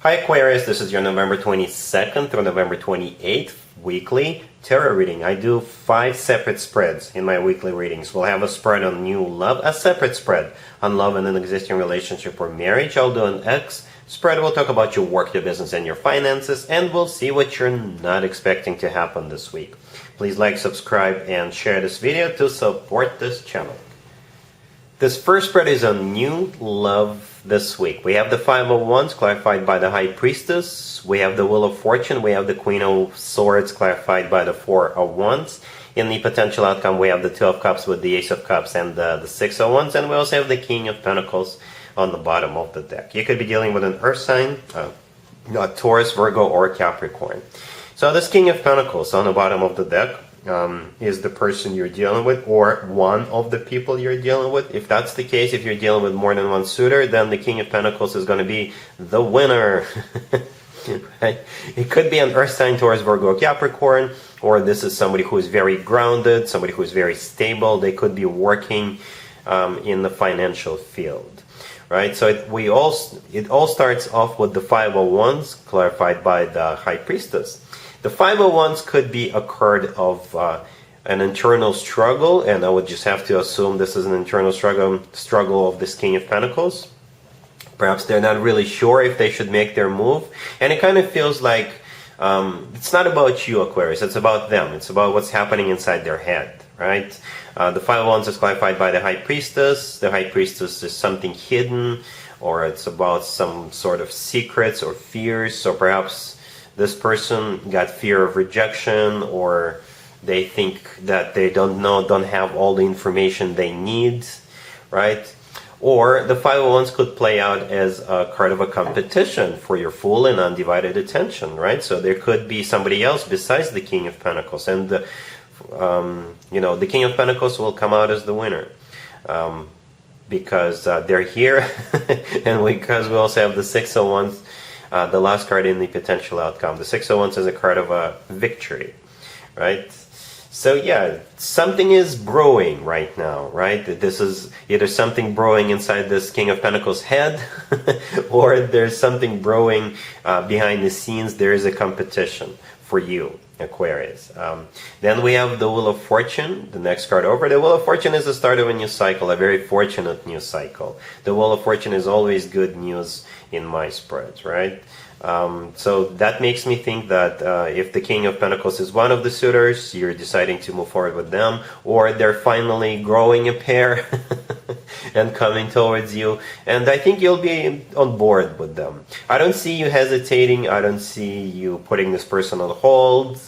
Hi Aquarius, this is your November 22nd through November 28th weekly tarot reading. I do 5 separate spreads in my weekly readings. We'll have a spread on new love, a separate spread on love and an existing relationship or marriage. I'll do an X spread. We'll talk about your work, your business, and your finances, and we'll see what you're not expecting to happen this week. Please like, subscribe, and share this video to support this channel. This first spread is on new love this week. We have the Five of Wands clarified by the High Priestess. We have the Wheel of Fortune. We have the Queen of Swords clarified by the Four of Wands. In the potential outcome, we have the Two of Cups with the Ace of Cups and the Six of Wands. And we also have the King of Pentacles on the bottom of the deck. You could be dealing with an Earth sign, Taurus, Virgo, or Capricorn. So this King of Pentacles on the bottom of the deck is the person you're dealing with, or one of the people you're dealing with. If that's the case, if you're dealing with more than one suitor, then the King of Pentacles is going to be the winner. Right? It could be an Earth sign, Taurus, Virgo, Capricorn, or this is somebody who is very grounded, somebody who is very stable. They could be working in the financial field. Right? So it all starts off with the Five of Wands clarified by the High Priestess. The Five of Wands could be a card of an internal struggle, and I would just have to assume this is an internal struggle of this King of Pentacles. Perhaps they're not really sure if they should make their move, and it kind of feels like it's not about you, Aquarius, it's about them. It's about what's happening inside their head, right? The Five of Wands is clarified by the High Priestess. The High Priestess is something hidden, or it's about some sort of secrets or fears. So perhaps this person got fear of rejection, or they think that they don't have all the information they need, right? Or the Five of Wands could play out as a card of a competition for your full and undivided attention, right? So there could be somebody else besides the King of Pentacles, and the King of Pentacles will come out as the winner because they're here, and because we also have the Six of Wands. The last card in the potential outcome. The Six of Wands is a card of a victory, right? So yeah, something is brewing right now, right? This is either something brewing inside this King of Pentacles head, or there's something brewing behind the scenes. There is a competition for you, Aquarius. Then we have the Wheel of Fortune, the next card over. The Wheel of Fortune is the start of a new cycle, a very fortunate new cycle. The Wheel of Fortune is always good news in my spreads, right? So that makes me think that if the King of Pentacles is one of the suitors, you're deciding to move forward with them, or they're finally growing a pair and coming towards you, and I think you'll be on board with them. I don't see you hesitating. I don't see you putting this person on hold.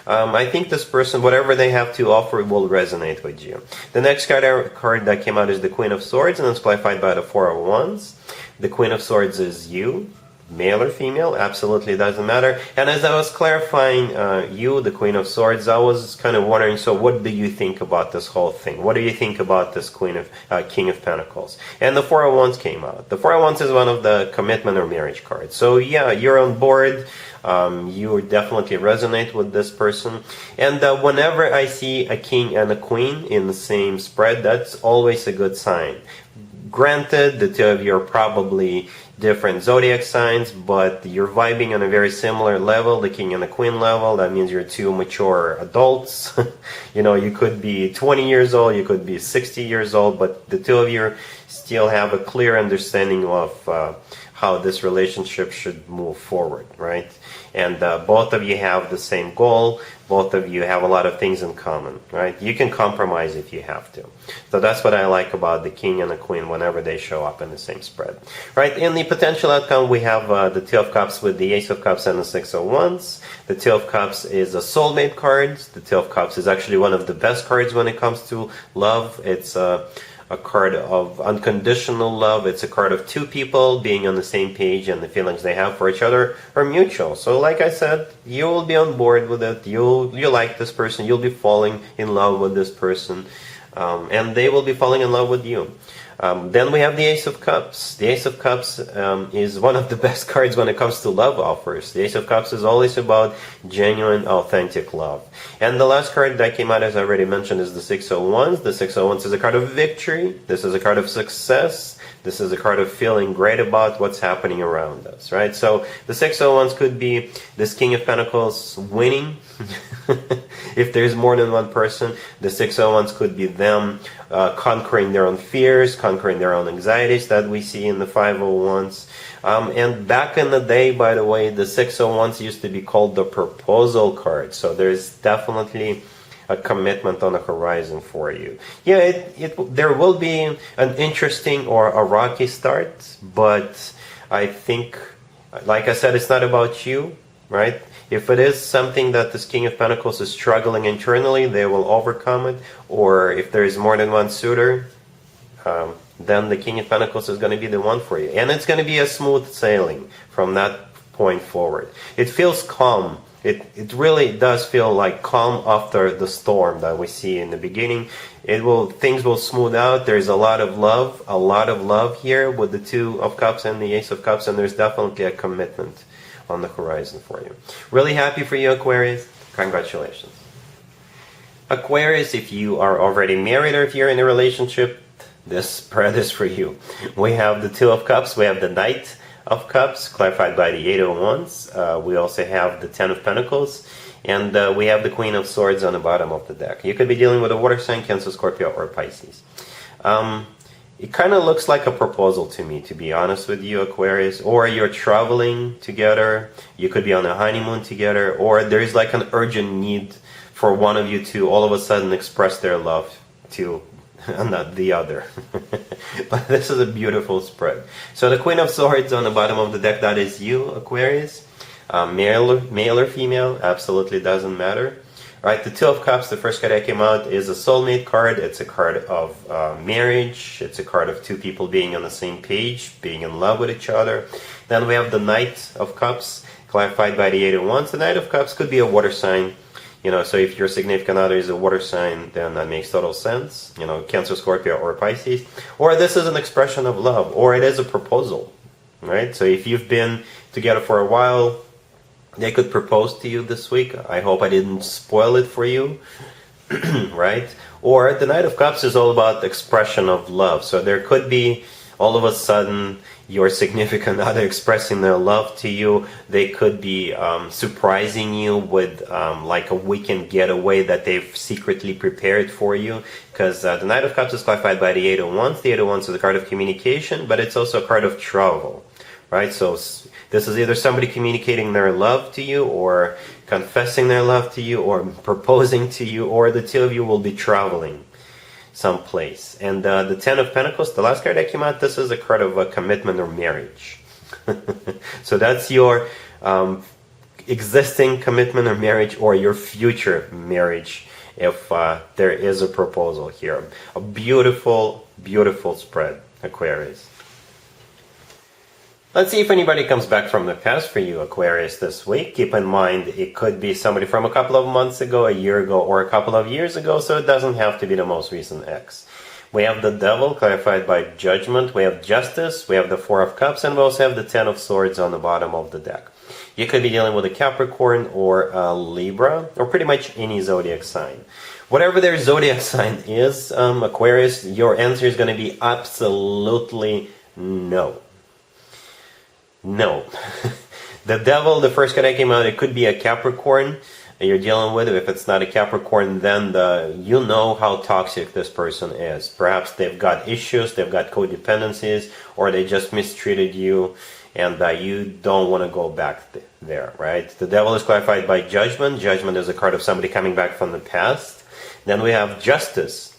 I think this person, whatever they have to offer, will resonate with you. The next card that came out is the Queen of Swords, and it's clarified by the Four of Wands. The Queen of Swords is you, male or female, absolutely doesn't matter. And as I was clarifying you, the Queen of Swords, I was kind of wondering, so what do you think about this whole thing? What do you think about this King of Pentacles? And the Four of Wands came out. The Four of Wands is one of the commitment or marriage cards. So yeah, you're on board. You definitely resonate with this person. And whenever I see a king and a queen in the same spread, that's always a good sign. Granted, the two of you are probably different zodiac signs, but you're vibing on a very similar level, the king and the queen level. That means you're two mature adults. You could be 20 years old, you could be 60 years old, but the two of you still have a clear understanding of how this relationship should move forward, right? And both of you have the same goal. Both of you have a lot of things in common, right? You can compromise if you have to. So that's what I like about the king and the queen whenever they show up in the same spread, right? In the potential outcome, we have the Two of Cups with the Ace of Cups and the Six of Wands. The Two of Cups is a soulmate card. The Two of Cups is actually one of the best cards when it comes to love. It's a card of unconditional love. It's a card of two people being on the same page, and the feelings they have for each other are mutual. So like I said, you will be on board with it. You like this person. You'll be falling in love with this person, and they will be falling in love with you. Then we have the Ace of Cups. The Ace of Cups is one of the best cards when it comes to love offers. The Ace of Cups is always about genuine, authentic love. And the last card that came out, as I already mentioned, is the Six of Wands. The Six of Wands is a card of victory. This is a card of success. This is a card of feeling great about what's happening around us, right? So the Six of Wands could be this King of Pentacles winning. If there's more than one person, the Six of Wands could be them conquering their own fears, conquering their own anxieties that we see in the Five of Wands. And back in the day, by the way, the Six of Wands used to be called the proposal card. So there's definitely a commitment on the horizon for you. Yeah, there will be an interesting or a rocky start, but I think, like I said, it's not about you, right? If it is something that this King of Pentacles is struggling internally, they will overcome it. Or if there is more than one suitor, then the King of Pentacles is going to be the one for you. And it's going to be a smooth sailing from that point forward. It feels calm. It really does feel like calm after the storm that we see in the beginning. Things will smooth out. There's a lot of love here with the Two of Cups and the Ace of Cups, and there's definitely a commitment on the horizon for you. Really happy for you, Aquarius. Congratulations. Aquarius, if you are already married or if you're in a relationship, this spread is for you. We have the Two of Cups, we have the Knight of Cups, clarified by the Eight of Wands. We also have the Ten of Pentacles, and we have the Queen of Swords on the bottom of the deck. You could be dealing with a water sign, Cancer, Scorpio, or Pisces. It kind of looks like a proposal to me, to be honest with you, Aquarius. Or you're traveling together, you could be on a honeymoon together, or there's like an urgent need for one of you to all of a sudden express their love to not the other. But this is a beautiful spread. So the Queen of Swords on the bottom of the deck, that is you, Aquarius. Male or female, absolutely doesn't matter. Right, the Two of Cups, the first card that came out, is a soulmate card. It's a card of marriage. It's a card of two people being on the same page, being in love with each other. Then we have the Knight of Cups, clarified by the Eight of Wands. The Knight of Cups could be a water sign. So if your significant other is a water sign, then that makes total sense. Cancer, Scorpio, or Pisces. Or this is an expression of love, or it is a proposal, right? So if you've been together for a while, they could propose to you this week. I hope I didn't spoil it for you, right? Or the Knight of Cups is all about expression of love. So there could be all of a sudden your significant other expressing their love to you. They could be surprising you with like a weekend getaway that they've secretly prepared for you. Because the Knight of Cups is clarified by the Eight of Wands. The Eight of Wands is a card of communication, but it's also a card of travel, right? So this is either somebody communicating their love to you, or confessing their love to you, or proposing to you, or the two of you will be traveling someplace. And the Ten of Pentacles, the last card that came out, this is a card of a commitment or marriage. So that's your existing commitment or marriage, or your future marriage, if there is a proposal here. A beautiful, beautiful spread, Aquarius. Let's see if anybody comes back from the past for you, Aquarius, this week. Keep in mind, it could be somebody from a couple of months ago, a year ago, or a couple of years ago, so it doesn't have to be the most recent ex. We have the Devil, clarified by Judgment. We have Justice. We have the Four of Cups, and we also have the Ten of Swords on the bottom of the deck. You could be dealing with a Capricorn or a Libra, or pretty much any zodiac sign. Whatever their zodiac sign is, Aquarius, your answer is going to be absolutely no. No. The Devil, the first card that came out, it could be a Capricorn that you're dealing with. If it's not a Capricorn, then you know how toxic this person is. Perhaps they've got issues, they've got codependencies, or they just mistreated you, and you don't want to go back there, right? The Devil is clarified by Judgment. Judgment is a card of somebody coming back from the past. Then we have Justice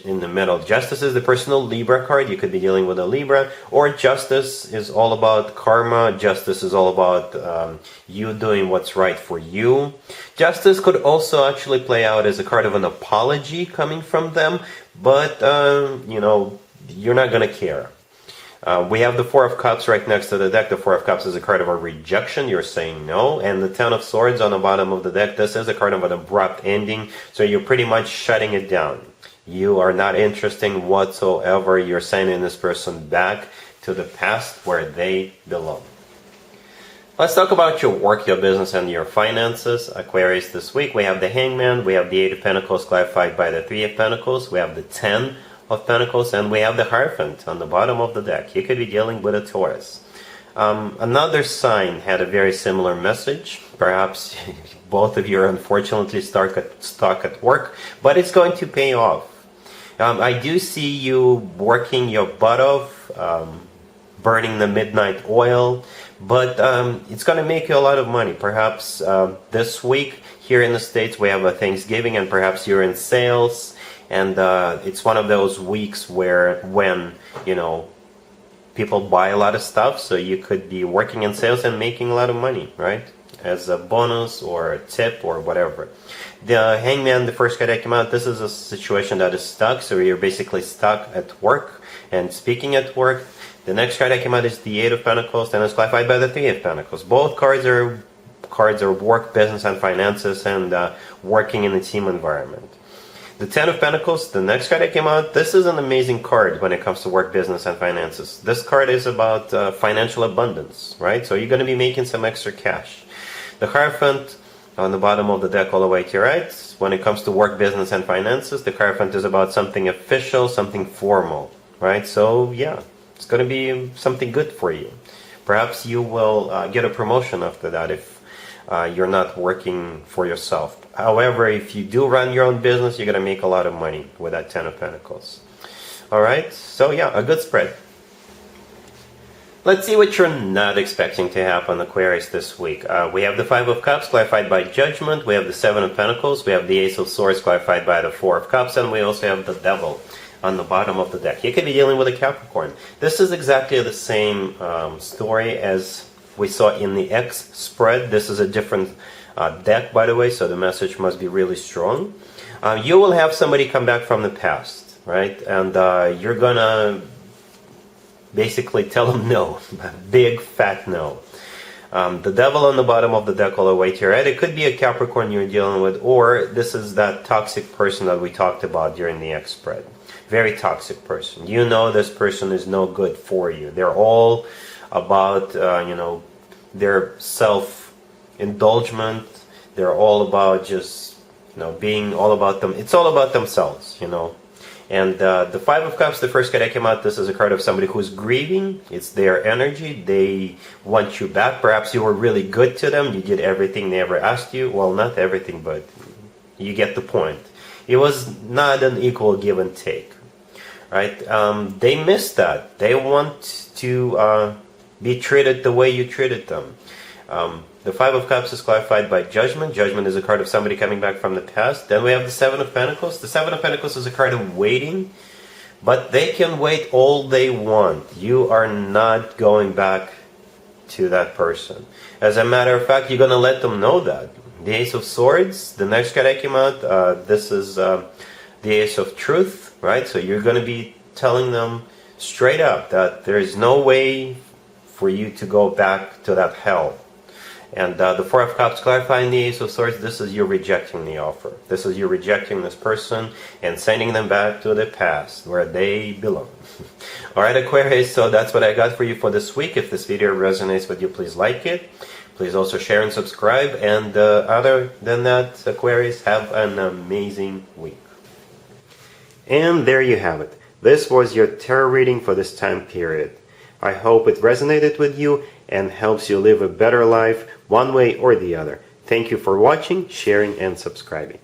in the middle. Justice is the personal Libra card. You could be dealing with a Libra. Or Justice is all about karma. Justice is all about you doing what's right for you. Justice could also actually play out as a card of an apology coming from them, but you're not going to care. We have the Four of Cups right next to the deck. The Four of Cups is a card of a rejection. You're saying no. And the Ten of Swords on the bottom of the deck, this is a card of an abrupt ending. So you're pretty much shutting it down. You are not interested whatsoever. You're sending this person back to the past where they belong. Let's talk about your work, your business, and your finances. Aquarius, this week we have the Hangman, we have the Eight of Pentacles clarified by the Three of Pentacles, we have the Ten of Pentacles, and we have the Hierophant on the bottom of the deck. You could be dealing with a Taurus. Another sign had a very similar message. Perhaps both of you are unfortunately stuck at work, but it's going to pay off. I do see you working your butt off, burning the midnight oil, but it's going to make you a lot of money. Perhaps this week here in the States we have a Thanksgiving, and perhaps you're in sales, and it's one of those weeks when people buy a lot of stuff, so you could be working in sales and making a lot of money, right? As a bonus or a tip or whatever. The Hangman, the first card that came out, this is a situation that is stuck, so you're basically stuck at work. And speaking at work, the next card that came out is the Eight of Pentacles, and it's clarified by the Three of Pentacles. Both cards are work, business, and finances, and working in a team environment. The Ten of Pentacles, the next card that came out, this is an amazing card when it comes to work, business, and finances. This card is about financial abundance, right? So you're going to be making some extra cash. The Hierophant on the bottom of the deck all the way to your right, when it comes to work, business, and finances, the Hierophant is about something official, something formal, right? So yeah, it's going to be something good for you. Perhaps you will get a promotion after that if you're not working for yourself. However, if you do run your own business, you're going to make a lot of money with that Ten of Pentacles. Alright, so yeah, a good spread. Let's see what you're not expecting to happen, Aquarius, this week. We have the Five of Cups clarified by Judgment. We have the Seven of Pentacles. We have the Ace of Swords clarified by the Four of Cups. And we also have the Devil on the bottom of the deck. You could be dealing with a Capricorn. This is exactly the same story as we saw in the X spread. This is a different deck, by the way, so the message must be really strong. You will have somebody come back from the past, right? And you're gonna basically tell them no. Big fat no. The Devil on the bottom of the deck all the way to your right. It could be a Capricorn you're dealing with, or this is that toxic person that we talked about during the X spread. Very toxic person. You know this person is no good for you. They're all about their self-indulgement. They're all about just being all about them. It's all about themselves, And the Five of Cups, the first card that came out, this is a card of somebody who's grieving. It's their energy. They want you back. Perhaps you were really good to them. You did everything they ever asked you. Well, not everything, but you get the point. It was not an equal give and take, right? They miss that. They want to be treated the way you treated them. The Five of Cups is clarified by Judgment. Judgment is a card of somebody coming back from the past. Then we have the Seven of Pentacles. The Seven of Pentacles is a card of waiting, but they can wait all they want. You are not going back to that person. As a matter of fact, you're going to let them know that. The Ace of Swords, the next card that came out, this is the Ace of Truth, right? So you're going to be telling them straight up that there is no way for you to go back to that hell. And the Four of Cups clarifying the Ace of Swords, this is you rejecting the offer. This is you rejecting this person and sending them back to the past where they belong. Alright, Aquarius, so that's what I got for you for this week. If this video resonates with you, please like it. Please also share and subscribe. And other than that, Aquarius, have an amazing week. And there you have it. This was your tarot reading for this time period. I hope it resonated with you and helps you live a better life one way or the other. Thank you for watching, sharing, and subscribing.